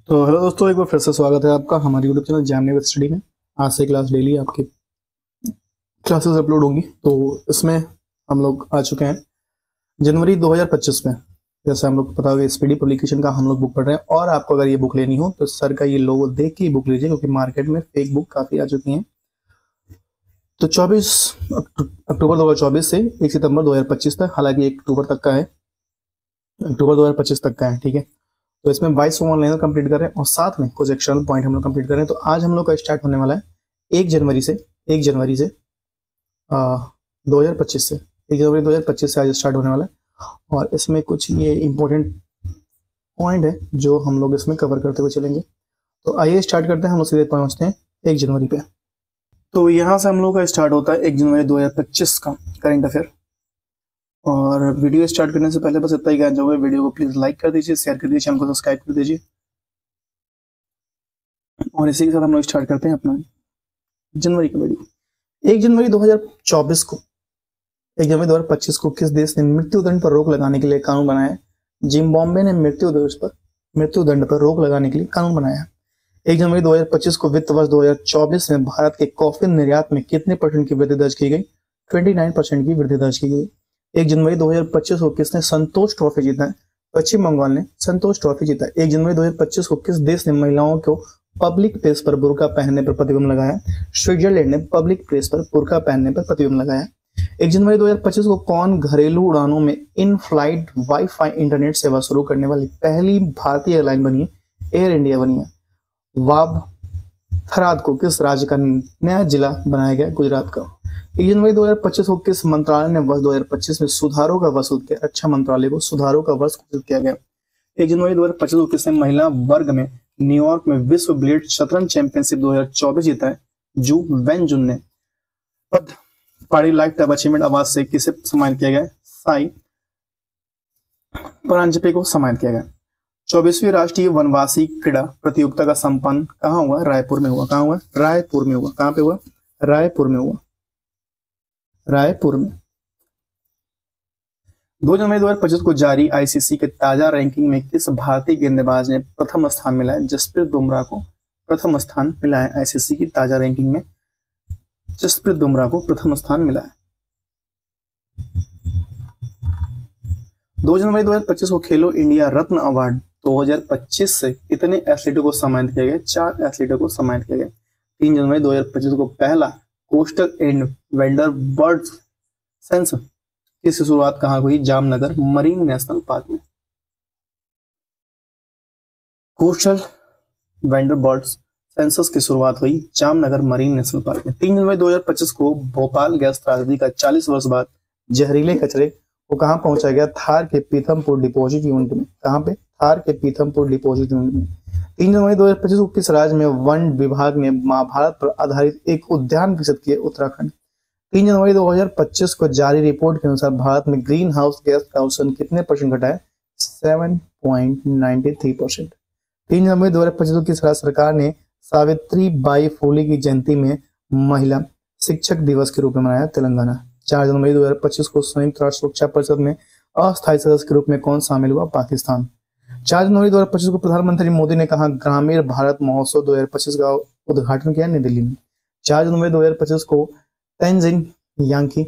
तो हेलो दोस्तों, एक बार फिर से स्वागत है आपका हमारे YouTube channel Gemini with study में। आज से क्लास डेली आपकी क्लासेस अपलोड होंगी। तो इसमें हम लोग आ चुके हैं जनवरी 2025 में। जैसे हम लोग को पता होगा स्पीडी पब्लिकेशन का हम लोग बुक पढ़ रहे हैं, और आपको अगर ये बुक लेनी हो तो सर का ये लोगो देख के ही बुक लीजिए, क्योंकि मार्केट में फेक बुक काफ़ी आ चुकी हैं। तो 24 अक्टूबर 2024 से 1 सितंबर 2025 तक, हालांकि 1 अक्टूबर तक का है, अक्टूबर 2025 तक का है, ठीक है। तो इसमें 22 ऑनलाइन कंप्लीट कर रहे हैं और साथ में कुछ एक्सटर्नल पॉइंट हम लोग कंप्लीट कर रहे हैं। तो आज हम लोग का स्टार्ट होने वाला है 1 जनवरी से 2025 से 1 जनवरी 2025 से आज स्टार्ट होने वाला है। और इसमें कुछ ये इंपॉर्टेंट पॉइंट है जो हम लोग इसमें कवर करते हुए चलेंगे। तो आइए स्टार्ट करते हैं, हम लोग सीधे पहुंचते हैं 1 जनवरी पे। तो यहाँ से हम लोग का स्टार्ट होता है 1 जनवरी 2025 का करंट अफेयर। और वीडियो स्टार्ट करने से पहले बस इतना ही कहना चाहूँगा, वीडियो को प्लीज लाइक कर दीजिए, शेयर कर दीजिए, चैनल को सब्सक्राइब कर दीजिए। और इसी के साथ हम लोग स्टार्ट करते हैं अपना जनवरी का वीडियो। 1 जनवरी 2025 को किस देश ने मृत्यु दंड पर रोक लगाने के लिए कानून बनाया? जिम्बाब्वे ने मृत्यु दंड पर रोक लगाने के लिए कानून बनाया। 1 जनवरी 2025 को वित्त वर्ष 2024 में भारत के कॉफी निर्यात में कितने परसेंट की वृद्धि दर्ज की गई? 29% की वृद्धि दर्ज की गई। 1 जनवरी 2025 को किसने संतोष ट्रॉफी जीता है? पश्चिम बंगाल ने संतोष ट्रॉफी जीता। 1 जनवरी 2025 को किस देश ने महिलाओं को पब्लिक प्लेस पर बुर्का पहनने पर प्रतिबंध लगाया? स्विट्जरलैंड ने पब्लिक प्लेस पर बुर्का पहनने पर प्रतिबंध लगाया। 1 जनवरी 2025 को कौन घरेलू उड़ानों में इन फ्लाइट वाईफाई इंटरनेट सेवा शुरू करने वाली पहली भारतीय एयरलाइन बनी है? एयर इंडिया बनी है। वाब थराद को किस राज्य का नया जिला बनाया गया? गुजरात का। 1 जनवरी 2025 को किस मंत्रालय ने वर्ष 2025 में सुधारों का वर्ष घोषित किया? रक्षा मंत्रालय को सुधारों का वर्ष घोषित किया गया। 1 जनवरी 2025 को किसने महिला वर्ग में न्यूयॉर्क में विश्व ब्लेड शतरंज चैंपियनशिप 2024 जीता है? जू वेनजुन ने। पद पारी लाइफ टाइम अचीवमेंट अवार्ड से किसे सम्मानित किया गया? साई परांजपे को सम्मानित किया गया। 24वीं राष्ट्रीय वनवासी क्रीड़ा प्रतियोगिता का संपन्न कहाँ हुआ? रायपुर में हुआ। कहाँ हुआ? रायपुर में हुआ। कहाँ पे हुआ? रायपुर में हुआ। रायपुर में। 2 जनवरी 2025 को जारी आईसीसी के ताजा रैंकिंग में किस भारतीय गेंदबाज ने प्रथम स्थान मिला है? जसप्रीत बुमराह को प्रथम स्थान मिला है। आईसीसी की ताजा रैंकिंग में जसप्रीत बुमराह को प्रथम स्थान मिला है। 2 जनवरी 2025 को खेलो इंडिया रत्न अवार्ड 2025 से कितने एथलीटों को सम्मानित किया गया? 4 एथलीटों को सम्मानित किया गया। 3 जनवरी 2025 को पहला coastal and vendor bird sense इसकी शुरुआत कहाँ हुई? जामनगर मरीन नेशनल पार्क में। कोस्टल वेंडर बर्ड सेंसस की शुरुआत हुई जामनगर मरीन नेशनल पार्क में। 3 जनवरी 2025 को भोपाल गैस त्रासदी का 40 वर्ष बाद जहरीले कचरे को कहाँ पहुंचाया गया? थार के पीथमपुर डिपोजिट यूनिट में। कहाँ पे? थार के पीथमपुर डिपोजिट यूनिट में। 3 जनवरी 2025 को किस राज्य में वन विभाग ने महाभारत पर आधारित एक उद्यान विकसित किया? उत्तराखंड। 3 जनवरी 2025 को जारी रिपोर्ट के अनुसार भारत में ग्रीन हाउस गैस का उत्सर्जन कितने परसेंट घटा है? 7.93%। 3 जनवरी 2025 को किस राज्य सरकार ने सावित्री बाई फुले की जयंती में महिला शिक्षक दिवस के रूप में मनाया? तेलंगाना। 4 जनवरी 2025 को संयुक्त राष्ट्र सुरक्षा परिषद में अस्थायी सदस्य के रूप में कौन शामिल हुआ? पाकिस्तान। 4 जनवरी 2025 को प्रधानमंत्री मोदी ने कहा ग्रामीण भारत महोत्सव 2025 का उद्घाटन किया? नई दिल्ली में। 4 जनवरी 2025 को तेंजिन यांगी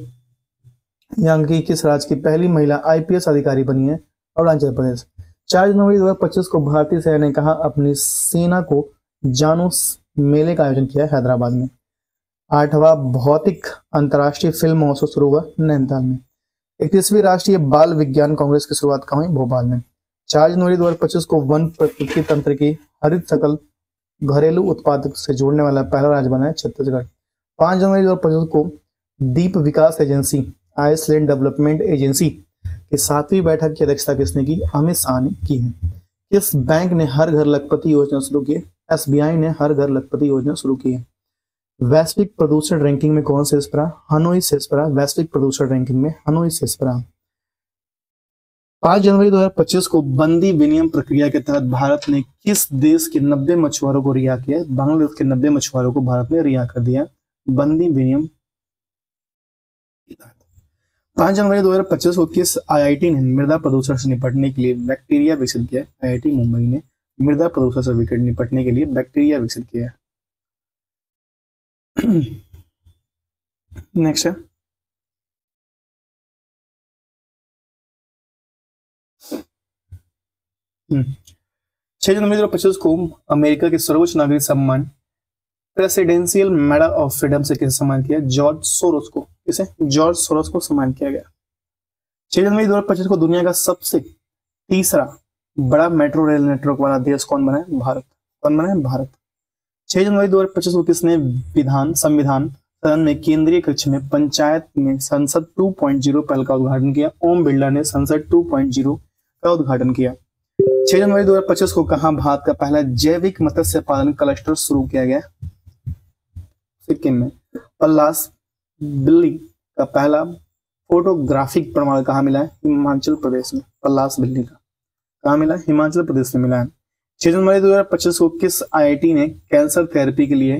किस राज्य की पहली महिला आईपीएस अधिकारी बनी है? अरुणाचल प्रदेश। 4 जनवरी 2025 को भारतीय सेना ने कहा अपनी सेना को जानूस मेले का आयोजन किया हैदराबाद में। 8वां भौतिक अंतर्राष्ट्रीय फिल्म महोत्सव शुरू हुआ नैनीताल में। 31वीं राष्ट्रीय बाल विज्ञान कांग्रेस की शुरुआत कहाँ हुई? भोपाल में। 4 जनवरी 2025 को वन प्रकृति तंत्र की हरित शकल घरेलू उत्पाद से जोड़ने वाला पहला राज्य बना है छत्तीसगढ़। 5 जनवरी 2025 को द्वीप विकास एजेंसी आइसलैंड डेवलपमेंट एजेंसी की 7वीं बैठक की अध्यक्षता किसने की? अमित शाह ने की है। किस बैंक ने हर घर लखपति योजना शुरू की? एसबीआई ने हर घर लखपति योजना शुरू की है। वैश्विक प्रदूषण रैंकिंग में कौन शीर्ष पर रहा? हनोई शीर्ष पर रहा। वैश्विक प्रदूषण रैंकिंग में हनोई शीर्ष पर रहा। 5 जनवरी 2025 को बंदी विनिमय प्रक्रिया के तहत भारत ने किस देश के 90 मछुआरों को रिहा किया? बांग्लादेश के 90 मछुआरों को भारत ने रिहा कर दिया बंदी विनिमय। 5 जनवरी 2025 को किस आईआईटी ने मृदा प्रदूषण से निपटने के लिए बैक्टीरिया विकसित किया? आईआईटी मुंबई ने मृदा प्रदूषण से विकट निपटने के लिए बैक्टीरिया विकसित किया है। नेक्स्ट है 6 जनवरी 2025 को अमेरिका के सर्वोच्च नागरिक सम्मान प्रेसिडेंशियल मेडल ऑफ फ्रीडम से किसे सम्मान किया? जॉर्ज सोरोस को। किसे? जॉर्ज सोरोस को सम्मान किया गया। 6 जनवरी 2025 को दुनिया का सबसे तीसरा बड़ा मेट्रो रेल नेटवर्क वाला देश कौन बना है? भारत। कौन बना है? भारत। 6 जनवरी 2025 को किसने संविधान सदन में केंद्रीय कक्ष में पंचायत में संसद 2.0 पहल का उद्घाटन किया? ओम बिरला ने संसद 2.0 का उद्घाटन किया। 6 जनवरी 2025 को कहां भारत का पहला जैविक मत्स्य पालन क्लस्टर शुरू किया गया? सिक्किम में। पल्लास बिल्ली का पहला फोटोग्राफिक प्रमाण कहां मिला है? हिमाचल प्रदेश में। पल्लास बिल्ली का कहां मिला? हिमाचल प्रदेश में मिला है। 6 जनवरी 2025 को किस आईआईटी ने कैंसर थेरेपी के लिए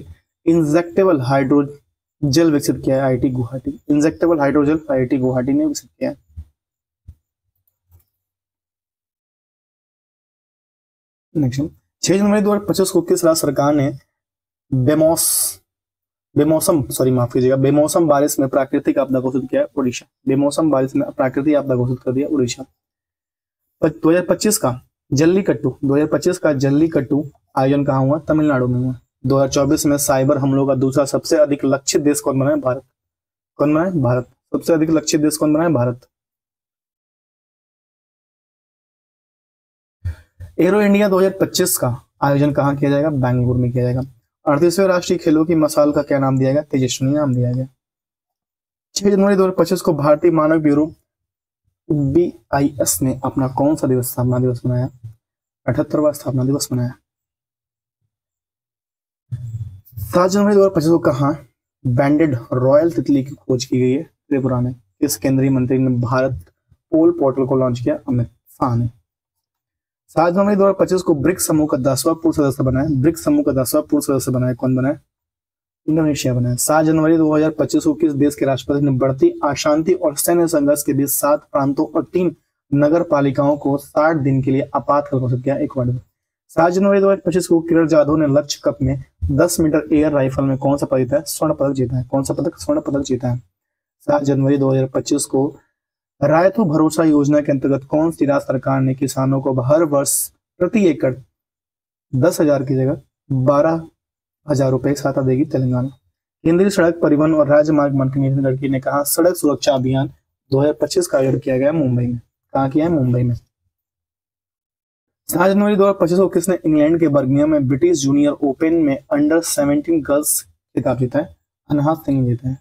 इंजेक्टेबल हाइड्रोजेल विकसित किया है? IIT Guwahati. Injectable hydrogel IIT Guwahati ने विकसित किया है। नेक्स्ट 6 जनवरी 2025 को किस राज्य सरकार ने बेमौसम बारिश में प्राकृतिक आपदा घोषित किया? उड़ीसा। बेमौसम बारिश में प्राकृतिक आपदा घोषित कर दिया उड़ीसा। 2025 का जल्लीकट्टू आयोजन कहाँ हुआ? तमिलनाडु में हुआ। 2024 में साइबर हमलों का दूसरा सबसे अधिक लक्षित देश कौन बना है? भारत। कौन बना है? भारत। सबसे अधिक लक्षित देश कौन बना है? भारत। एरो इंडिया 2025 का आयोजन कहाँ किया जाएगा? बेंगलुरु में किया जाएगा। 38वें राष्ट्रीय खेलों की मशाल का क्या नाम दिया गया? तेजस्विनी नाम दिया गया। 6 जनवरी 2025 को भारतीय मानक ब्यूरो BIS ने अपना कौन सा दिवस स्थापना दिवस मनाया? 78वां स्थापना दिवस मनाया। 7 जनवरी 2025 को कहा बैंडेड रॉयल तितली की खोज की गई है? त्रिपुरा में। किस केंद्रीय मंत्री ने भारत पोल पोर्टल को लॉन्च किया? अमित शाह ने। 7 जनवरी 2025 को ब्रिक्स समूह का 10वां पूर्व सदस्य बना है? ब्रिक्स समूह का 10वां पूर्व सदस्य बना है? कौन बना है? इंडोनेशिया बना है। 7 जनवरी 2025 को किस देश के राष्ट्रपति ने बढ़ती अशांति और सैन्य संघर्ष के बीच 7 प्रांतों और 3 नगर पालिकाओं को 60 दिन के लिए आपातकाल घोषित किया? इक्वाडोर। 7 जनवरी 2025 को किरण जाधव ने लक्ष्य कप में 10 मीटर एयर राइफल में कौन सा पदक जीता है? स्वर्ण पदक जीता है। कौन सा पदक? स्वर्ण पदक जीता है। 7 जनवरी 2025 को रायतु भरोसा योजना के अंतर्गत कौन सी राज्य सरकार ने किसानों को हर वर्ष प्रति एकड़ 10,000 की जगह 12,000 रुपए सहायता देगी? तेलंगाना। केंद्रीय सड़क परिवहन और राजमार्ग मंत्री नितिन गडकरी ने कहा सड़क सुरक्षा अभियान 2025 का आयोजन किया गया मुंबई में। कहाँ किया है? मुंबई में। 7 जनवरी 2025 को किसने इंग्लैंड के बर्मिंघम में ब्रिटिश जूनियर ओपन में अंडर 17 गर्ल्स खिताब जीता है? अनहात सिंह जीता है।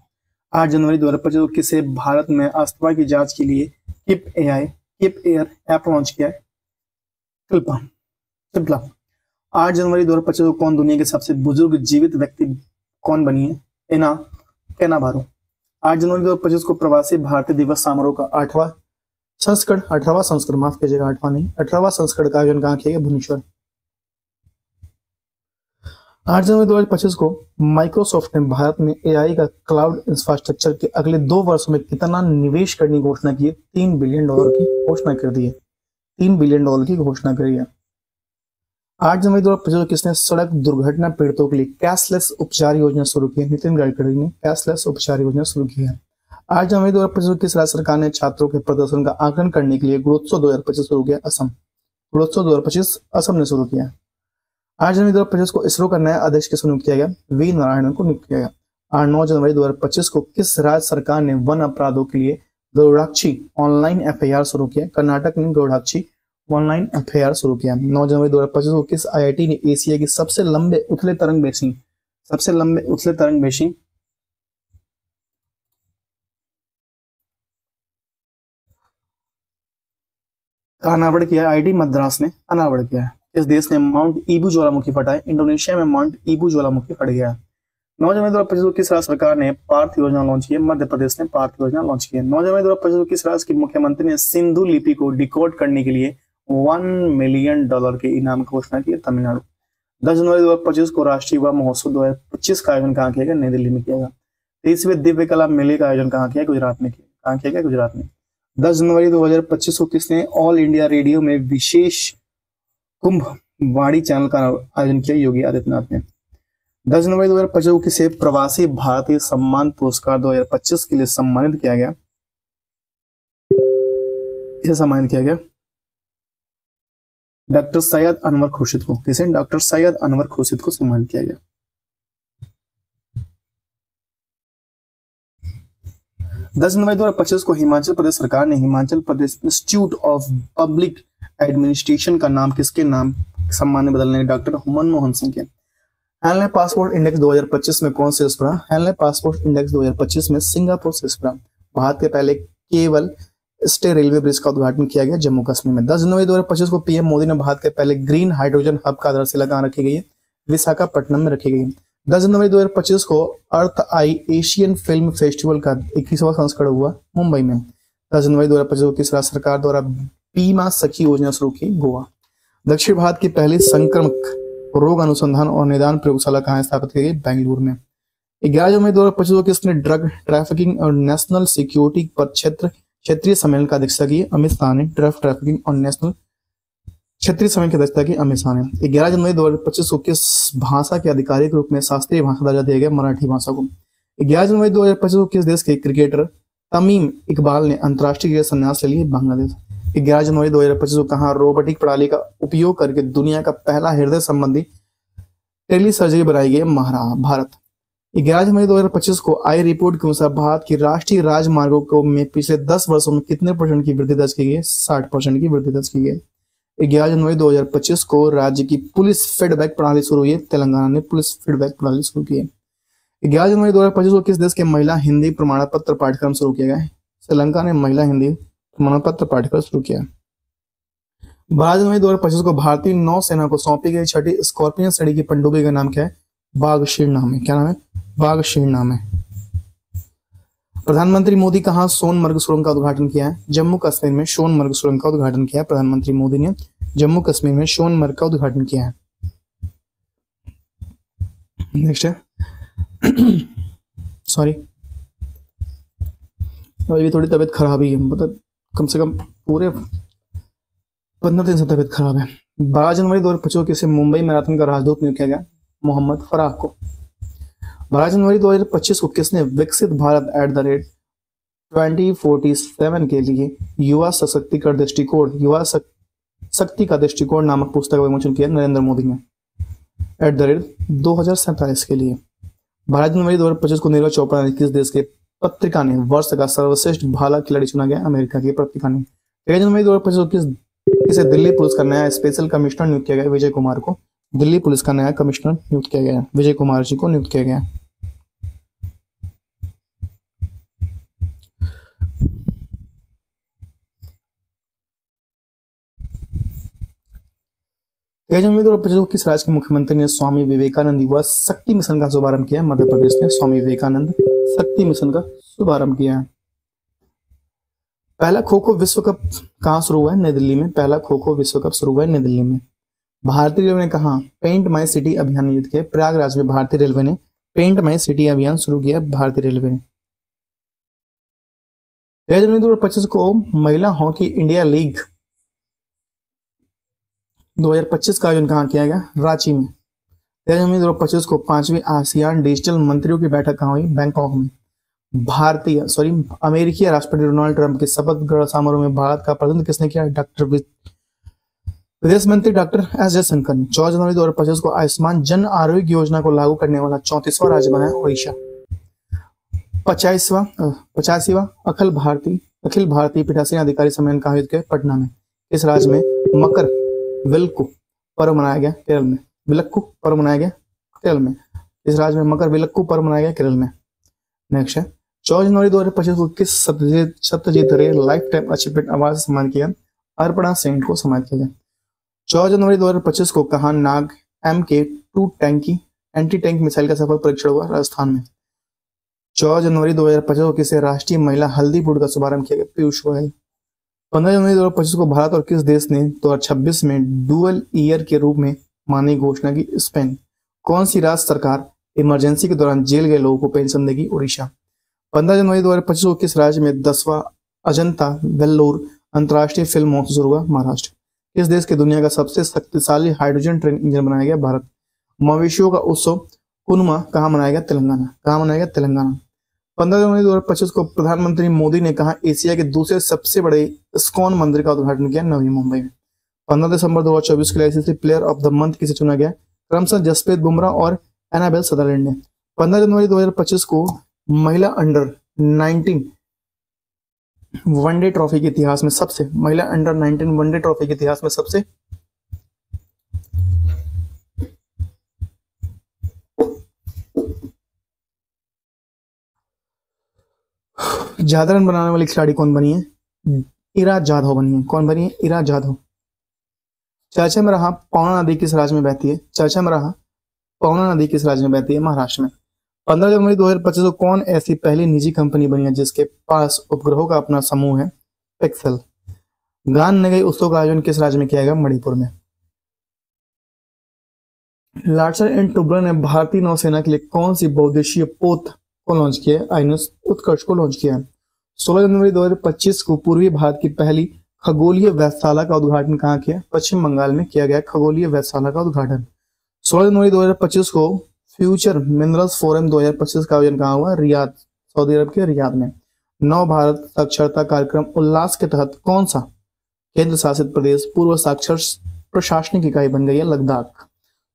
8 जनवरी 2025 को किसे भारत में अस्थमा की जांच के लिए किप एयर ऐप लॉन्च किया है? सिप्ला। 8 जनवरी 2025 को कौन दुनिया के सबसे बुजुर्ग जीवित व्यक्ति कौन बनी है? केना बारो। 8 जनवरी 2025 को प्रवासी भारतीय दिवस समारोह का 18वां संस्करण माफ कीजिएगा 8वां नहीं 18वां संस्करण का आयोजन कहाँ किया गया? भुवनेश्वर। 8 जनवरी 2025 को माइक्रोसॉफ्ट ने भारत में AI का क्लाउड इंफ्रास्ट्रक्चर के अगले 2 वर्षों में कितना निवेश करने की घोषणा की है? $3 बिलियन की घोषणा कर दी है। $3 बिलियन की घोषणा करी है। 8 जनवरी 2025 को किसने सड़क दुर्घटना पीड़ितों के लिए कैशलेस उपचार योजना शुरू की है? नितिन गडकरी ने कैशलेस उपचार योजना शुरू की है। 8 जनवरी 2025 को किस राज्य सरकार ने छात्रों के प्रदर्शन का आकलन करने के लिए गुणोत्सव 2025 शुरू किया? असम। गुणोत्सव 2025 असम ने शुरू किया। 8 जनवरी 2025 को इसरो का नया अध्यक्ष किसको नियुक्त किया गया? वी नारायणन को नियुक्त किया गया। 9 जनवरी 2025 को किस राज्य सरकार ने वन अपराधों के लिए गरुड़ाक्षी ऑनलाइन FIR शुरू किया? कर्नाटक ने गरुड़ाक्षी ऑनलाइन FIR शुरू किया। 9 जनवरी 2025 को किस IIT ने एशिया की सबसे लंबे उथले तरंग बेसिन का अनावरण किया? IIT मद्रास ने अनावरण किया है। इस देश ने माउंट ईबू ज्वालामुखी फटा है? इंडोनेशिया में माउंट ईबू ज्वालामुखी फट गया है। 9 जनवरी 2025 को किस राज्य सरकार ने पार्थ योजना लॉन्च की? मध्य प्रदेश ने पार्थ योजना लॉन्च की है। 9 जनवरी 2025 को किस राज्य के मुख्यमंत्री ने सिंधु लिपि को डिकोड करने के लिए $1 मिलियन के इनाम की घोषणा की? तमिलनाडु। 10 जनवरी 2025 को राष्ट्रीय युवा महोत्सव 2025 का आयोजन कहाँ किया गया? नई दिल्ली में किया गया। 23वें दिव्य कला मेले का आयोजन कहाँ किया? गुजरात में किया। कहाँ किया गया? गुजरात में। 10 जनवरी 2025 को किसने ऑल इंडिया रेडियो में विशेष कुंभ वाणी चैनल का आयोजन किया योगी आदित्यनाथ ने। 10 जनवरी 2025 को किसे प्रवासी भारतीय सम्मान पुरस्कार 2025 के लिए सम्मानित किया गया? इसे सम्मानित किया गया डॉक्टर सैयद अनवर खुर्शीद को। किसे? डॉक्टर सैयद अनवर खुर्शीद को सम्मानित किया गया। 10 जनवरी 2025 को हिमाचल प्रदेश सरकार ने Himachal Pradesh institute of public administration का नाम किसके नाम सम्मान में बदलने? डॉक्टर मनमोहन सिंह के। हेनले पासपोर्ट इंडेक्स 2025 में कौन शीर्ष पर रहा? हेनले पासपोर्ट इंडेक्स 2025 में सिंगापुर शीर्ष पर रहा। भारत के पहले केवल स्टे रेलवे ब्रिज का उद्घाटन किया गया जम्मू कश्मीर में। 10 जनवरी 2025 को पीएम मोदी ने भारत के पहले ग्रीन हाइड्रोजन हब का आधारशिला कहां रखी गई है? विशाखापट्टनम में रखी गई है। 10 जनवरी 2025 को अर्थ आई एशियन फिल्म फेस्टिवल का 21वां संस्करण हुआ मुंबई में। 10 जनवरी 2025 को किस राज्य सरकार द्वारा बीमा सखी योजना शुरू की? गोवा। दक्षिण भारत की पहली संक्रामक रोग अनुसंधान और निदान प्रयोगशाला कहां स्थापित की गई? बेंगलुरु में। 11 जनवरी 2025 को किसने ड्रग ट्रैफिकिंग और नेशनल सिक्योरिटी पर क्षेत्रीय सम्मेलन का अध्यक्षता की? अमित शाह ने। ड्रग ट्रैफिकिंग और नेशनल क्षेत्रीय सम्मेलन की अध्यक्षता की अमित शाह ने। 11 जनवरी 2025 को किस भाषा के आधिकारिक रूप में शास्त्रीय भाषा दर्जा दिया गया? मराठी भाषा को। 11 जनवरी 2025 को किस देश के क्रिकेटर तमीम इकबाल ने अंतर्राष्ट्रीय क्रिकेट संन्यास ले लिए? बांग्लादेश। 11 जनवरी 2025 को कहां रोबोटिक प्रणाली का उपयोग करके दुनिया का पहला हृदय संबंधी टेली सर्जरी बनाई गई? भारत। 11 जनवरी 2025 को आई रिपोर्ट के अनुसार भारत की राष्ट्रीय राजमार्गों को में पिछले 10 वर्षों में कितने % की वृद्धि दर्ज की गई? 60% की वृद्धि दर्ज की गई। 11 जनवरी 2025 को राज्य की पुलिस फीडबैक प्रणाली शुरू हुई है। तेलंगाना ने पुलिस फीडबैक प्रणाली शुरू की है। 11 जनवरी 2025 को किस देश के महिला हिंदी प्रमाण पत्र पाठ्यक्रम शुरू किया गया है? श्रीलंका ने महिला हिंदी प्रमाण पत्र पाठ्यक्रम शुरू किया। 12 जनवरी 2025 को भारतीय नौसेना को सौंपी गई 6ठी स्कॉर्पियन श्रेणी की पनडुब्बी का नाम क्या है? बाघ शीर्षनाम है। क्या नाम है? बाघ शीर्षनाम है। प्रधानमंत्री मोदी कहां सोनमर्ग सुरंग का उद्घाटन किया है? जम्मू कश्मीर में सोनमर्ग सुरंग का उद्घाटन किया है प्रधानमंत्री मोदी ने। जम्मू कश्मीर में सोनमर्ग का उद्घाटन किया है। नेक्स्ट है सॉरी अभी थोड़ी तबीयत खराब ही है, मतलब कम से कम पूरे 15 दिन से तबीयत खराब है। 12 जनवरी 2025 किसे मुंबई मैराथन का राजदूत नियुक्त किया गया? मोहम्मद फराह को। 12 जनवरी 2025 को किसने विकसित भारत @2047 के लिए युवा सशक्तिकरण दृष्टिकोण युवा शक्ति का दृष्टिकोण नामक पुस्तक का विमोचन किया? नरेंद्र मोदी ने। @2047 के लिए। 12 जनवरी 2025 को नीरज चोपड़ा ने किस देश के पत्रिका ने वर्ष का सर्वश्रेष्ठ भाला खिलाड़ी चुना गया? अमेरिका की पत्रिका ने। 13 जनवरी 2025 को किसे दिल्ली पुलिस का नया स्पेशल कमिश्नर नियुक्त किया गया? विजय कुमार को। दिल्ली पुलिस का नया कमिश्नर नियुक्त किया गया, विजय कुमार जी को नियुक्त किया गया। 13 जनवरी 2025 को किस राज्य के मुख्यमंत्री ने स्वामी विवेकानंद युवा शक्ति मिशन का शुभारंभ किया? मध्य प्रदेश ने स्वामी विवेकानंद शक्ति मिशन का शुभारंभ किया है। पहला खो खो विश्व कप कहां शुरू हुआ है? नई दिल्ली में। पहला खो खो विश्व कप शुरू हुआ है नई दिल्ली में। भारतीय रेलवे ने कहा पेंट माई सिटी अभियान आयोजित किया? प्रयागराज में भारतीय रेलवे ने पेंट माई सिटी अभियान शुरू किया। भारतीय रेलवे ने। 13 जनवरी 2025 को महिला हॉकी इंडिया लीग 2025 का आयोजन कहां किया गया? रांची में। 13 जनवरी 2025 को 5वीं आसियान डिजिटल मंत्रियों की बैठक कहां हुई? बैंकॉक में। अमेरिकी राष्ट्रपति डोनाल्ड ट्रंप के शपथ ग्रहण समारोह में भारत का प्रतिनिधित्व किसने किया? विदेश मंत्री डॉक्टर एस जयशंकर ने। 14 जनवरी 2025 को आयुष्मान जन आरोग्य योजना को लागू करने वाला 34वां राज्य बना है उड़ीसा। 85वां अखिल भारतीय पीठासीन अधिकारी सम्मेलन का आयोजित किया पटना में। इस राज्य में मकर विलक्कू पर्व मनाया गया केरल में। इस राज्य में मकर विलक्कू पर्व मनाया गया केरल में। नेक्स्ट है 14 जनवरी 2025 को किस सत्यजीत रे लाइफ टाइम अचीवमेंट अवार्ड से सम्मानित किया? अर्पणा सेन को सम्मानित किया गया। 14 जनवरी 2025 को कहा नाग MK2 एंटी टैंक मिसाइल का सफल परीक्षण हुआ? राजस्थान में। 14 जनवरी 2025 को किसे राष्ट्रीय महिला हल्दी बोर्ड का शुभारंभ किया गया? पीयूष गोयल। 15 जनवरी 2025 को भारत और किस देश ने 2026 में डुअल ईयर के रूप में मानने की घोषणा की? स्पेन। कौन सी राज्य सरकार इमरजेंसी के दौरान जेल गए लोगों को पेंशन देगी? उड़ीसा। 15 जनवरी 2025 को किस राज्य में 10वां अजंता वेल्लोर अंतर्राष्ट्रीय फिल्म महोत्सव शुरू हुआ? महाराष्ट्र। किस देश के दुनिया का सबसे शक्तिशाली हाइड्रोजन ट्रेन इंजन बनाया गया? भारत। मवेशियों का उत्सव कुनमा कहाँ मनाया गया? तेलंगाना। कहाँ मनाया गया? तेलंगाना। 15 जनवरी 2025 को प्रधानमंत्री मोदी ने कहा एशिया के दूसरे सबसे बड़े इस्कॉन मंदिर का उद्घाटन किया? नवी मुंबई में। 15 दिसंबर 2024 के लिए ICC player of the month किसे चुना गया? क्रमशः जसप्रीत बुमराह और एनाबेल सदरलैंड ने। 15 जनवरी 2025 को महिला अंडर 19 वनडे ट्रॉफी के इतिहास में सबसे महिला अंडर 19 वनडे ट्रॉफी के इतिहास में सबसे ज्यादा रन बनाने वाली खिलाड़ी कौन बनी है? इरा जाधव बनी है। कौन बनी है? इरा जाधव। चर्चा में रहा पवना नदी किस राज्य में बहती है? चर्चा में रहा पवना नदी किस राज्य में बहती है? महाराष्ट्र में। 15 जनवरी 2025 को कौन ऐसी पहली निजी कंपनी बनी है जिसके पास उपग्रहों का अपना समूह है? पिक्सेल। गान नगई उत्सव का आयोजन किस राज्य में किया गया? मणिपुर में। लार्सन एंड टुब्रो ने भारतीय नौसेना के लिए कौन सी बहुउद्देशीय पोत को लॉन्च किया है? आइनस उत्कर्ष को लॉन्च किया है। 16 जनवरी 2025 को पूर्वी भारत की पहली खगोलीय वेधशाला का उद्घाटन कहाँ किया? पश्चिम बंगाल में किया गया खगोलीय वेधशाला का उद्घाटन। 16 जनवरी 2025 को फ्यूचर मिनरल्स फोरम 2025 का आयोजन कहाँ हुआ? रियाद, सऊदी अरब के रियाद में। नव भारत साक्षरता कार्यक्रम उल्लास के तहत कौन सा केंद्र शासित प्रदेश पूर्व साक्षर प्रशासनिक इकाई बन गई है? लद्दाख।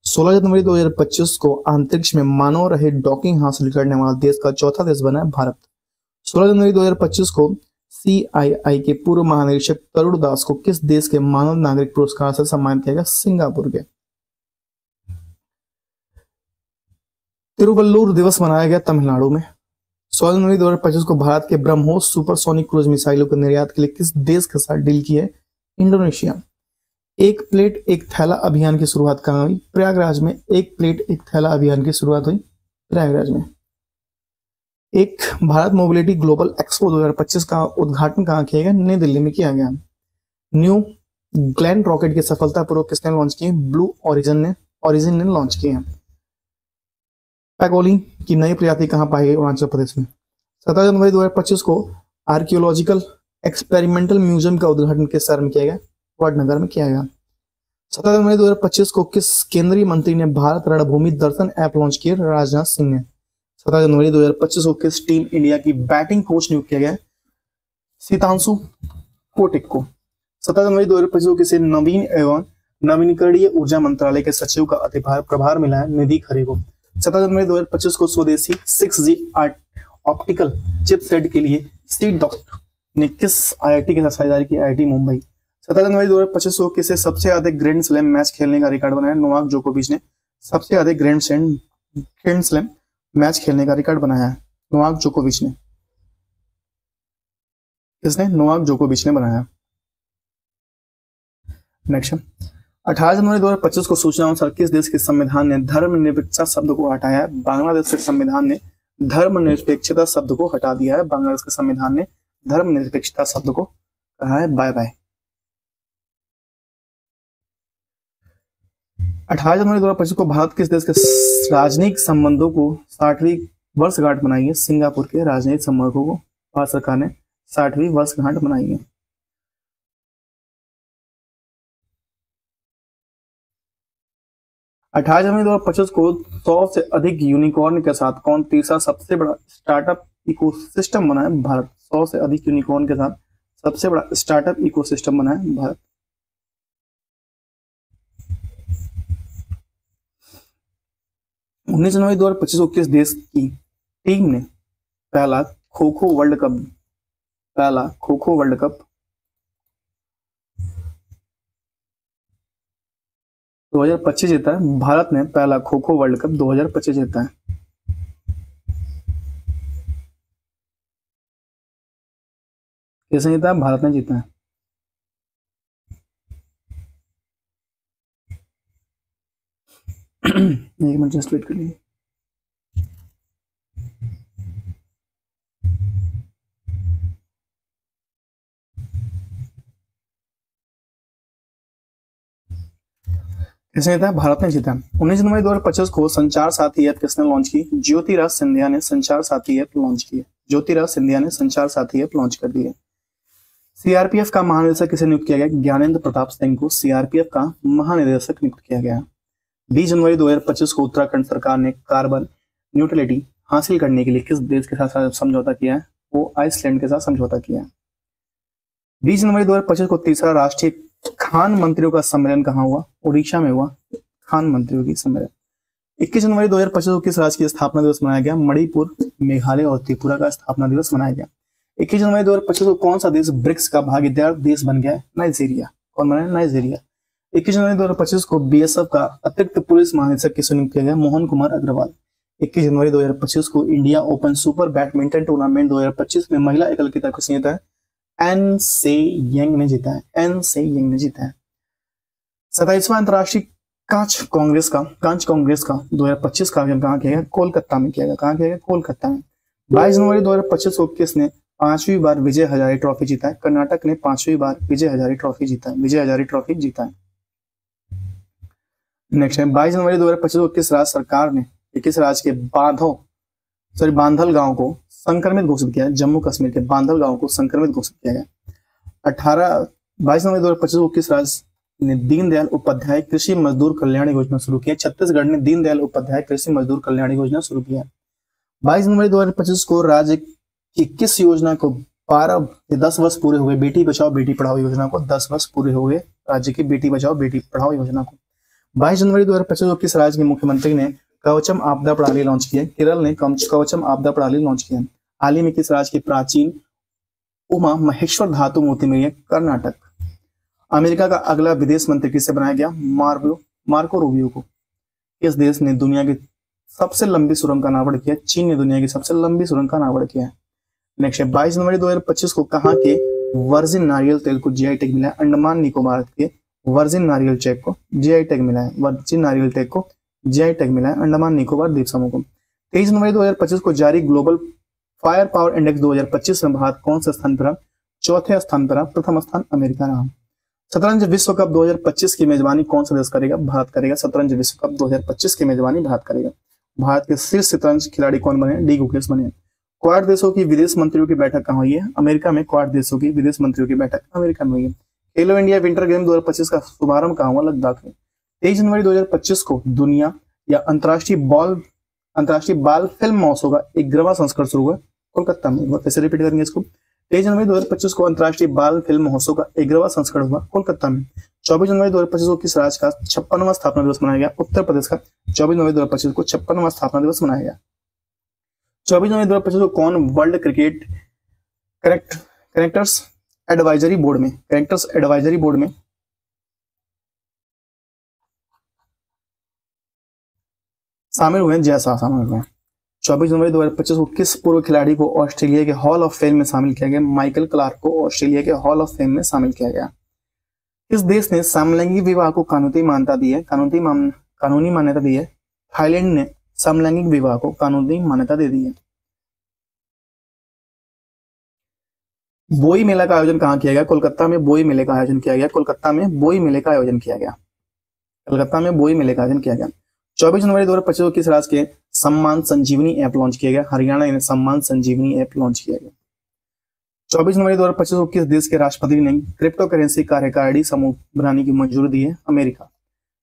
16 जनवरी 2025 को अंतरिक्ष में मानव रहित डॉकिंग हासिल करने वाला देश का चौथा देश बना है भारत। 16 जनवरी 2025 को CII के पूर्व महानिरीक्षक तरुण दास को किस देश के मानव नागरिक पुरस्कार से सम्मानित किया गया? सिंगापुर के। तिरुवल्लुवर दिवस मनाया गया तमिलनाडु में। 16 जनवरी 2025 को भारत के ब्रह्मोस सुपरसोनिक क्रूज मिसाइलों के निर्यात के लिए किस देश के साथ डील की है? इंडोनेशिया। एक प्लेट एक थैला अभियान की शुरुआत कहाँ हुई? प्रयागराज में। एक प्लेट एक थैला अभियान की शुरुआत हुई प्रयागराज में। एक भारत मोबिलिटी ग्लोबल एक्सपो 2025 का उद्घाटन कहाँ किया गया? नई दिल्ली में किया गया। न्यू ग्लैन रॉकेट की सफलतापूर्वक किसने लॉन्च की? ब्लू ओरिजिन ने लॉन्च की है। पैगोलिन की नई प्रजाति कहाँ पाई गई? अरुणाचल प्रदेश में। 17 जनवरी 2025 को आर्कियोलॉजिकल एक्सपेरिमेंटल म्यूजियम का उद्घाटन किस शहर में किया गया? वडनगर में किया गया। 17 जनवरी 2025 को किस केंद्रीय मंत्री ने भारत रणभूमि दर्शन ऐप लॉन्च किया? राजनाथ सिंह ने। 17 जनवरी 2025 को किस टीम इंडिया की बैटिंग कोच नियुक्त किया गया? सीतांशु कोटिक को। 17 जनवरी 2025 को किसे नवीन एवं नवीनीकरणीय ऊर्जा मंत्रालय के सचिव का अधिकार प्रभार मिला है? निधि खरे को। 17 जनवरी 2025 को स्वदेशी 6G ऑप्टिकल चिपसेट के लिए C-DOT ने किस IIT के साथ साझेदारी की? IIT मुंबई। 17 जनवरी 2025 को किसे सबसे अधिक ग्रैंड स्लैम मैच खेलने का रिकॉर्ड बनाया? नोवाक जोकोविच ने सबसे अधिक ग्रैंड स्लैम मैच खेलने का रिकॉर्ड बनाया है। नोवाक जोकोविच ने। किसने? नोवाक जोकोविच ने बनाया। नेक्स्ट 18 जनवरी 2025 को सूचना अनुसार किस देश के संविधान ने धर्मनिरपेक्षता शब्द को हटाया है? बांग्लादेश के संविधान ने धर्मनिरपेक्षता शब्द को हटा दिया है। बांग्लादेश के संविधान ने धर्मनिरपेक्षता शब्द को कहा है बाय बाय। 18 जनवरी 2025 को भारत किस देश के राजनयिक संबंधों को 60वीं वर्षगांठ मनाई है? सिंगापुर के राजनयिक संबंधों को भारत सरकार ने 60वीं वर्षगांठ मनाई है। 18 जनवरी 2025 को 100 से अधिक यूनिकॉर्न के साथ कौन तीसरा सबसे बड़ा स्टार्टअप इकोसिस्टम बना है? भारत। 100 से अधिक यूनिकॉर्न के साथ सबसे बड़ा स्टार्टअप इकोसिस्टम बना है भारत। 19 जनवरी 2025 को किस देश की टीम ने पहला खो खो वर्ल्ड कप 2025 जीता है? भारत ने पहला खो खो वर्ल्ड कप 2025 जीता है। किसने जीता है? भारत ने जीता है। एक मिनट जस्ट वेट कर लीजिए। किसने जीता? भारत ने जीता। 19 जनवरी 2025 को संचार साथी ऐप किसने लॉन्च की? ज्योतिराज सिंधिया ने संचार साथी ऐप लॉन्च की है। ज्योतिराज सिंधिया ने संचार साथी ऐप लॉन्च कर दी है। सीआरपीएफ का महानिदेशक किसे नियुक्त किया गया? ज्ञानेंद्र प्रताप सिंह को सीआरपीएफ का महानिदेशक नियुक्त किया गया। 20 जनवरी 2025 को उत्तराखंड सरकार ने कार्बन न्यूट्रलिटी हासिल करने के लिए किस देश के साथ समझौता किया है? वो आइसलैंड के साथ समझौता किया है। 20 जनवरी 2025 को तीसरा राष्ट्रीय खान मंत्रियों का सम्मेलन कहाँ हुआ? उड़ीसा में हुआ खान मंत्रियों की सम्मेलन। 21 जनवरी 2025 को किस राज्य की स्थापना दिवस मनाया गया? मणिपुर, मेघालय और त्रिपुरा का स्थापना दिवस मनाया गया। 21 जनवरी 2025 को कौन सा देश ब्रिक्स का भागीदार देश बन गया है? नाइजीरिया। कौन बना है? नाइजीरिया। 21 जनवरी 2025 को बीएसएफ का अतिरिक्त पुलिस महानिदेशक किसे नियुक्त किया गया? मोहन कुमार अग्रवाल। 21 जनवरी 2025 को India open super badminton tournament 2025 में महिला एकल खिताब किसने जीता है? एन से यंग ने जीता है। एन से यंग ने जीता है। 27वां अंतर्राष्ट्रीय कांच कांग्रेस का 2025 का आयोजन कहाँ किया गया? कोलकाता में किया गया। कहाँ किया गया? कोलकाता में। 22 जनवरी 2025 को किसने 5वीं बार विजय हजारे ट्रॉफी जीता है? कर्नाटक ने 5वीं बार विजय हजारे ट्रॉफी जीता है। विजय हजारे ट्रॉफी जीता है। नेक्स्ट है 22 जनवरी 2025 को किस राज्य सरकार ने किस राज्य के बांधल गांव को संक्रमित घोषित किया है? जम्मू कश्मीर के बांधल गांव को संक्रमित घोषित किया गया। 22 जनवरी 2025 को किस राज्य ने दीनदयाल उपाध्याय कृषि मजदूर कल्याण योजना शुरू की है? छत्तीसगढ़ ने दीनदयाल उपाध्याय कृषि मजदूर कल्याण योजना शुरू किया है। 22 जनवरी 2025 को राज्य की किस योजना को 10 वर्ष पूरे हुए बेटी बचाओ बेटी पढ़ाओ योजना को 10 वर्ष पूरे हुए राज्य की बेटी बचाओ बेटी पढ़ाओ योजना को। 22 जनवरी 2025 को किस राज्य के मुख्यमंत्री ने कवचम आपदा प्रणाली लॉन्च की है? केरल ने कवचम आपदा प्रणाली लॉन्च की है। हाल ही में किस राज्य की प्राचीन उमा महेश्वर धातु मूर्ति मिली है? कर्नाटक। अमेरिका का अगला विदेश मंत्री किसे बनाया गया? मार्को रूबियो को। किस देश ने दुनिया की सबसे लंबी सुरंग का अनावरण किया? चीन ने दुनिया की सबसे लंबी सुरंग का अनावरण किया है। नेक्स्ट है 22 जनवरी 2025 को कहाँ के वर्जिन नारियल तेल को जीआई टैग मिला है? अंडमान निकोबार के वर्जिन नारियल तेल को जीआई टैग मिला है। वर्जिन नारियल तेल को जीआई टैग मिला है अंडमान निकोबार द्वीप समूह को। 23 जनवरी 2025 को जारी ग्लोबल फायर पावर इंडेक्स 2025 में भारत कौन से स्थान पर? चौथे स्थान पर। प्रथम स्थान अमेरिका रहा। शतरंज विश्व कप 2025 की मेजबानी कौन सा देश करेगा? भारत करेगा। शतरंज विश्व कप 2025 की मेजबानी भारत करेगा। भारत के शीर्ष शतरंज खिलाड़ी कौन बने? डी गुकेश बने। क्वाड देशों की विदेश मंत्रियों की बैठक कहाँ हुई है? अमेरिका में। क्वाड देशों की विदेश मंत्रियों की बैठक अमेरिका में हुई है। खेलो इंडिया विंटर गेम 2025 का शुभारंभ कहाँ हुआ? लद्दाख में। 23 जनवरी 2025 को दुनिया या अंतर्राष्ट्रीय बाल फिल्म महोत्सव का 11वां संस्करण शुरू हुआ कोलकाता में। कैसे रिपीट करेंगे इसको? 23 जनवरी 2025 को अंतर्राष्ट्रीय बाल फिल्म महोत्सव का 11वां संस्करण हुआ कोलकाता में। 24 जनवरी 2025 को किस राज्य का 56वां स्थापना दिवस मनाया गया? उत्तर प्रदेश का। 24 जनवरी 2025 को 56वां स्थापना दिवस मनाया गया। 24 जनवरी 2025 को कौन world cricket characters advisory board में शामिल हुए? जैसा शामिल हुए। 24 जनवरी 2025 को किस पूर्व खिलाड़ी को ऑस्ट्रेलिया के हॉल ऑफ फेम में शामिल किया गया? माइकल क्लार्क को ऑस्ट्रेलिया के हॉल ऑफ फेम में शामिल किया गया। किस देश ने समलैंगिक विवाह को कानूनी मान्यता दी है? कानूनी मान्यता दी है। थाईलैंड ने समलैंगिक विवाह को कानूनी मान्यता दे दी है। बोई मेला का आयोजन कहाँ किया गया? कोलकाता में बोई मेले का आयोजन किया गया। कोलकाता में बोई मेले का आयोजन किया गया। कोलकाता में बोई मेले का आयोजन किया गया। 24 जनवरी 2025 को किस राज्य के सम्मान संजीवनी ऐप लॉन्च किया गया? हरियाणा ने सम्मान संजीवनी ऐप लॉन्च किया गया। 24 जनवरी 2025 को किस देश के राष्ट्रपति ने क्रिप्टो करेंसी कार्यकारिणी समूह बनाने की मंजूरी दी है? अमेरिका।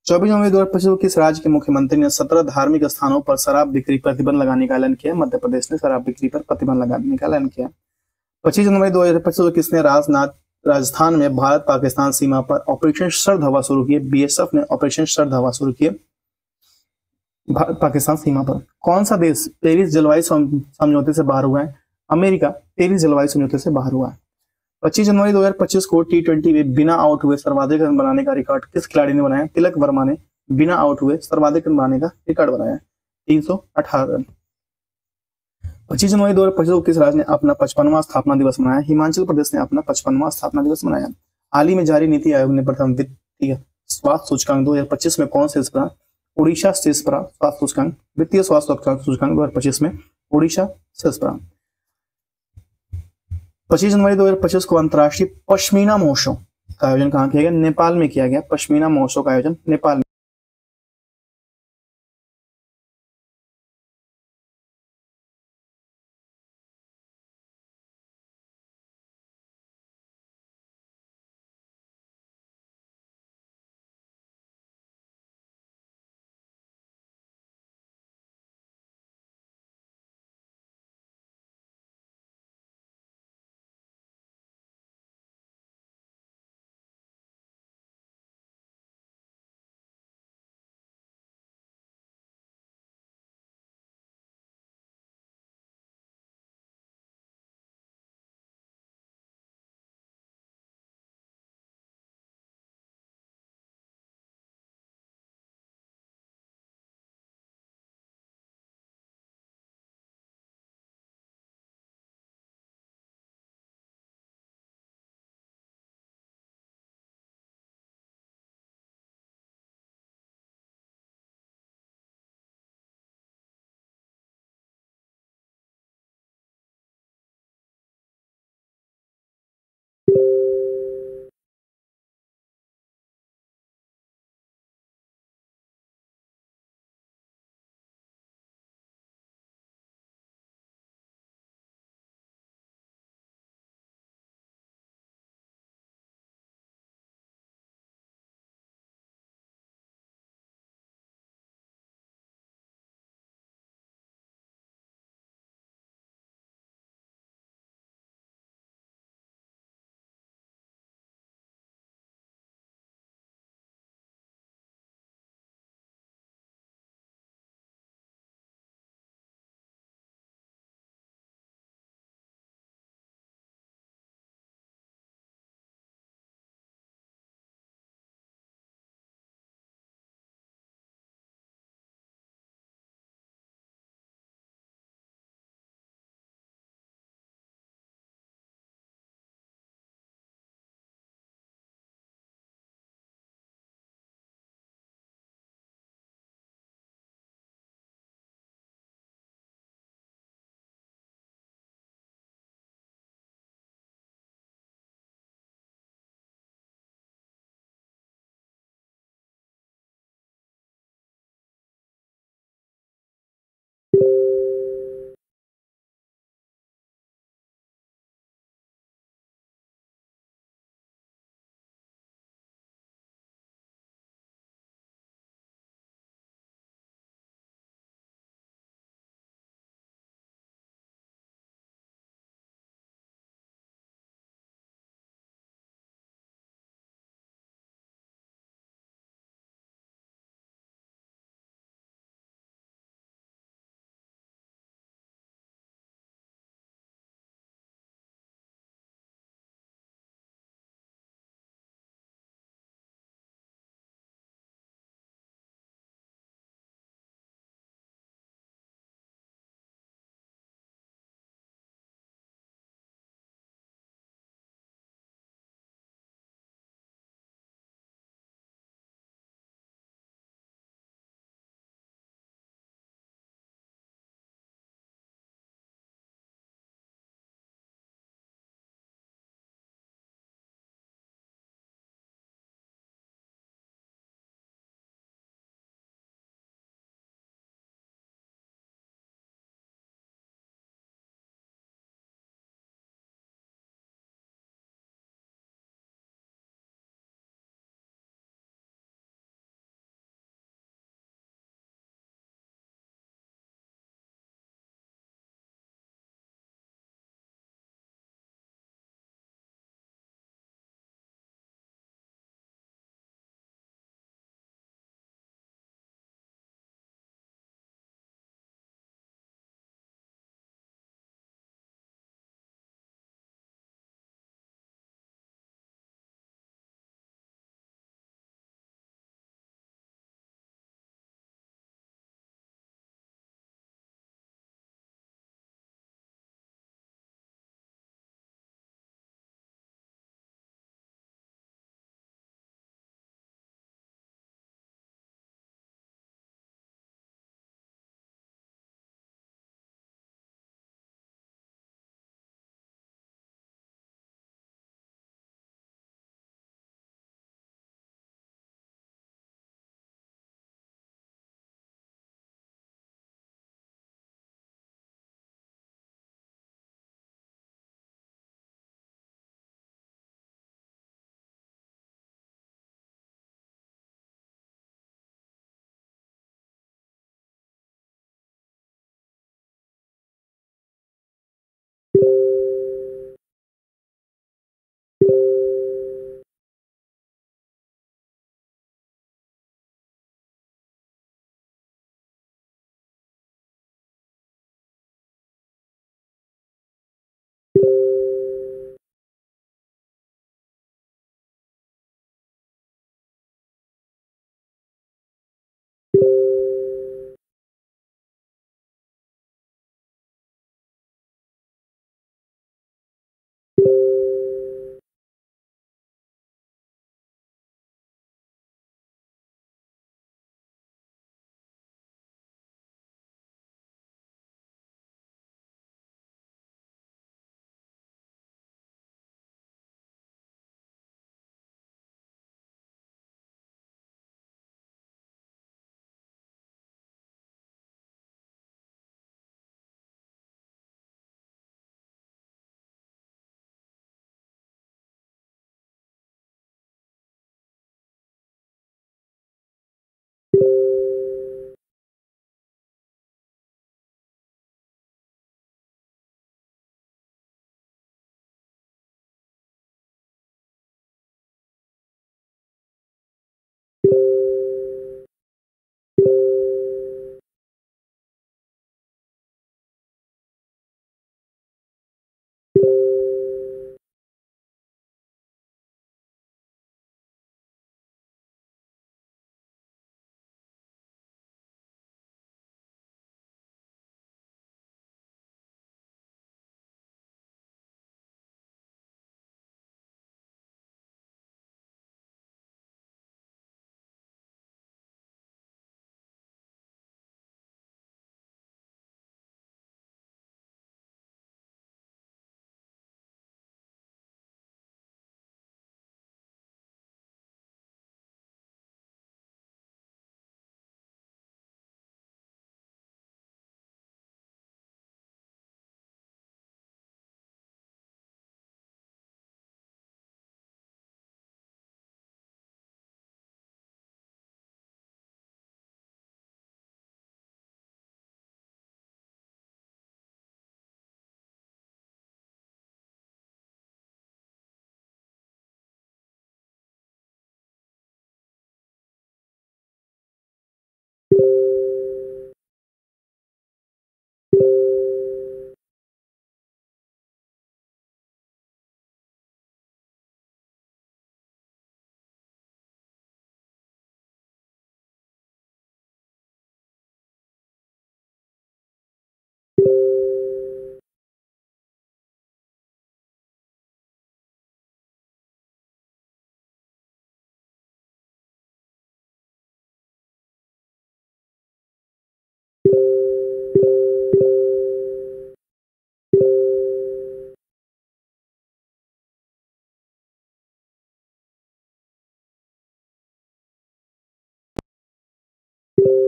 24 जनवरी 2025 को किस राज्य के मुख्यमंत्री ने 17 धार्मिक स्थानों पर शराब बिक्री प्रतिबंध लगाने का ऐलान किया? मध्य प्रदेश ने शराब बिक्री पर प्रतिबंध लगाने का ऐलान किया। 25 जनवरी 2025 को किसने राजस्थान में भारत पाकिस्तान सीमा पर ऑपरेशन शरद हवा शुरू किए? बीएसएफ ने ऑपरेशन शरद हवा शुरू किए भारत पाकिस्तान सीमा पर। कौन सा देश पेरिस जलवायु समझौते से बाहर हुआ है? अमेरिका पेरिस जलवायु समझौते से बाहर हुआ है। 25 जनवरी 2025 को T20 में बिना आउट हुए सर्वाधिक रन बनाने का रिकॉर्ड किस खिलाड़ी ने बनाया? तिलक वर्मा ने बिना आउट हुए सर्वाधिक रन बनाने का रिकॉर्ड बनाया 318 रन। 25 जनवरी 2025 को किस राज्य ने अपना 55वां स्थापना दिवस मनाया? हिमाचल प्रदेश ने अपना 55वां स्थापना दिवस मनाया। हाल ही में जारी नीति आयोग ने प्रथम वित्तीय स्वास्थ्य सूचकांक 2025 में कौन शीर्ष पर? उड़ीसा शीर्ष पर स्वास्थ्य सूचकांक। वित्तीय स्वास्थ्य सूचकांक 2025 में उड़ीसा शीर्ष पर। 25 जनवरी 2025 को अंतर्राष्ट्रीय पश्मीना महोत्सव का आयोजन कहाँ किया गया? नेपाल में किया गया। पश्मीना महोत्सव का आयोजन नेपाल में।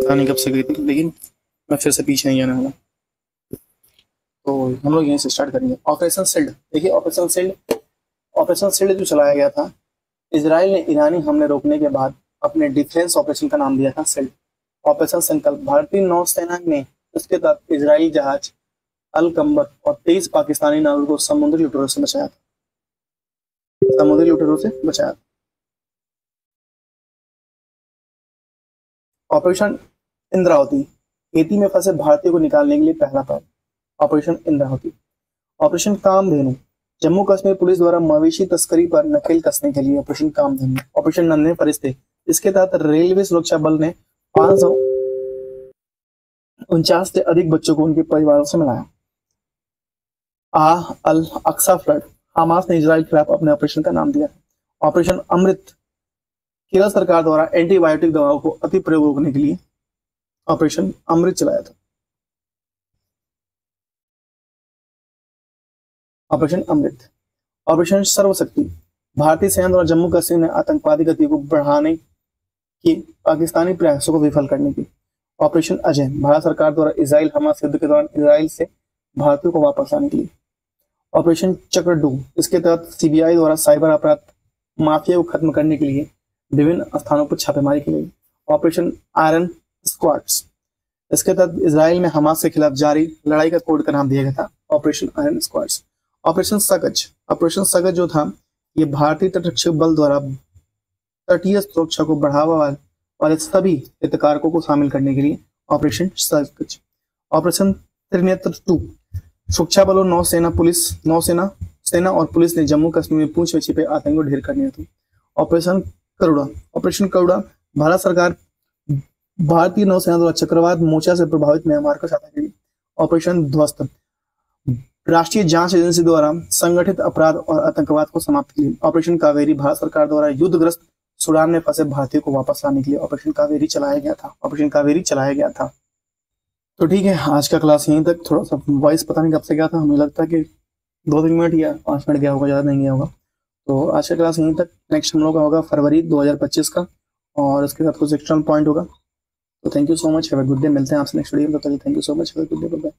पता नहीं कब से गई थी, लेकिन मैं फिर से पीछे नहीं जाने वाला। तो हम लोग यहीं से स्टार्ट करेंगे। ऑपरेशन सिल्ड, देखिए ऑपरेशन सिल्ड जो चलाया गया था, इजराइल ने ईरानी हमले रोकने के बाद अपने डिफेंस ऑपरेशन का नाम दिया था सिल्ड। ऑपरेशन संकल्प, भारतीय नौसेना ने इसके तहत इजरायली जहाज अल कंबर और 23 पाकिस्तानी नाविकों को समुद्री लुटेरों से बचाया था। ऑपरेशन इंद्रावती, हेती में फंसे भारतीयों को निकालने के लिए पहला पहल, operation Indravati. Operation Kamdhenu, Jammu Kashmir police द्वारा मवेशी तस्करी पर नकेल कसने के लिए ऑपरेशन कामधेनु। ऑपरेशन नन्हे फरिश्ते, इसके तहत रेलवे सुरक्षा बल ने 549 से अधिक बच्चों को उनके परिवारों से मिलाया। अल अक्सा फ्लड, हमास ने इजराइल के खिलाफ अपने ऑपरेशन का नाम दिया। ऑपरेशन अमृत, केरल सरकार द्वारा एंटीबायोटिक दवाओं को अति प्रयोग रोकने के लिए ऑपरेशन अमृत चलाया था। ऑपरेशन अमृत। ऑपरेशन सर्वशक्ति, भारतीय सेना द्वारा जम्मू कश्मीर में आतंकवादी गतिविधियों को बढ़ाने के पाकिस्तानी प्रयासों को विफल करने की। ऑपरेशन अजय, भारत सरकार द्वारा इजराइल हमास युद्ध के दौरान इजराइल से भारतीयों को वापस लाने के लिए। ऑपरेशन चक्रडू, इसके तहत सीबीआई द्वारा साइबर अपराध माफिया को खत्म करने के लिए विभिन्न स्थानों पर छापेमारी की गई। ऑपरेशन आयरन स्क्वाड्स, इसके तहत इजराइल में हमास के खिलाफ जारी लड़ाई का कोड का नाम दिया गया था ऑपरेशन आयरन स्क्वाड्स। ऑपरेशन सकज जो था, ये भारतीय तटरक्षक बल द्वारा तटीय सुरक्षा को बढ़ावा वाले सभी हितधारकों को शामिल करने के लिए ऑपरेशन सकज। ऑपरेशन त्रिनेत्र 2, सुरक्षा बलों सेना और पुलिस ने जम्मू कश्मीर में पूंछ में छिपे आतंकियों को ढेर कर दिया था। ऑपरेशन करुणा, भारत सरकार भारतीय नौसेना द्वारा चक्रवात मोर्चा से प्रभावित म्यांमार को सहायता की। ऑपरेशन ध्वस्त, राष्ट्रीय जांच एजेंसी द्वारा संगठित अपराध और आतंकवाद को समाप्त किया। ऑपरेशन कावेरी, भारत सरकार द्वारा युद्धग्रस्त सूडान में फंसे भारतीयों को वापस लाने के लिए ऑपरेशन कावेरी चलाया गया था। तो ठीक है, आज का क्लास यहीं तक। थोड़ा सा वॉइस पता नहीं कब से गया था, हमें लगता है कि 2-3 मिनट या 5 मिनट गया होगा, ज़्यादा नहीं गया होगा। तो आज का क्लास यहीं तक। नेक्स्ट हम लोग का होगा फरवरी 2025 का, और इसके साथ कुछ एक्सटर्नल पॉइंट होगा। तो thank you so much, have a good day. मिलते हैं आपसे नेक्स्ट वीडियो में, तब तक thank you so much, have a good day, bye.